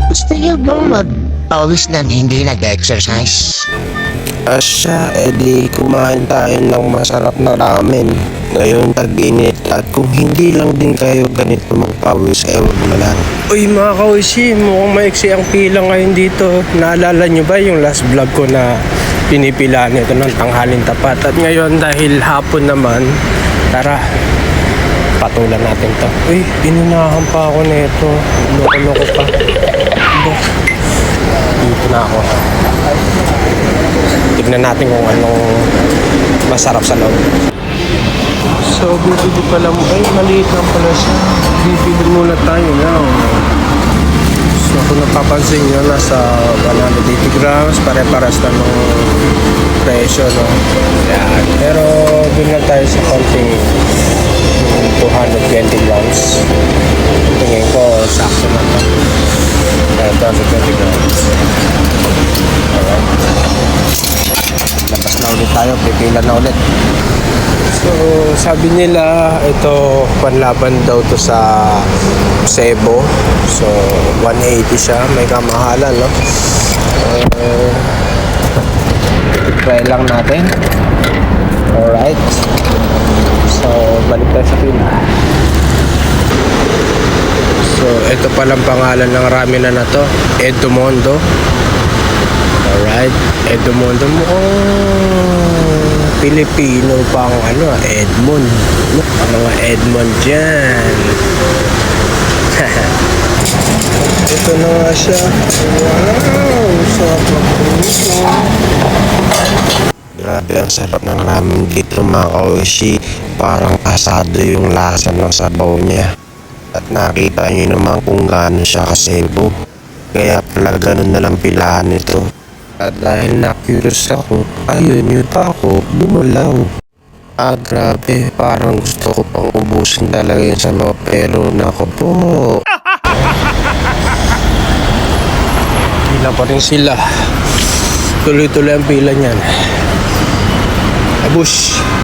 Gusto niyo bang magpawis na hindi nag-exercise? Asya, edi kumain tayo ng masarap na ramen. Ngayon tag-init at kung hindi lang din kayo ganito magpawis, ewan mo lang. Uy mga kausi, mukhang maiksi ang pila ngayon dito. Naalala nyo ba yung last vlog ko na pinipilaan ito ng tanghalin tapat? At ngayon dahil hapon naman, tara, patulan natin to. Uy, inunahan pa ako nito. Loko-loko pa. Dito na ako. Tignan natin kung anong masarap sa loob. So, bibili pala mo. Ay, maliit lang pala siya. Bibili muna tayo now. So, kung napapansin nyo, nasa 180 grams. Pare-paras na ng presyo, no? Yan. Pero, bilhin tayo sa konting 220 grams. Tingin ko, sakto na ito. 220 grams. Alright. Labas na ulit tayo. Pipila na ulit. So, sabi nila, ito, panlaban daw to sa Cebu. So, 180 siya. May kamahalan, no? Try lang natin. Alright. So, balik tayo sa pila. So, ito palang pangalan ng ramen na to. Edmondo. Alright. Edmondo mo. Pilipino pang Edmond. Mga Edmond dyan. Ito na nga siya. Wow! Sarap na puso. Grabe ang sarap ng ramen dito mga kausi. Parang asado yung lasa ng sabaw niya. At nakita nyo naman kung gaano siya kasebo. Kaya pala ganun na lang pilahan ito. At dahil na-curious ako, ayun yun pa ako, bumulaw. Grabe, parang gusto ko pang ubusin talaga yung sabaw, pero nako po. Pila pa rin sila. Tuloy-tuloy ang pila niyan. Abush.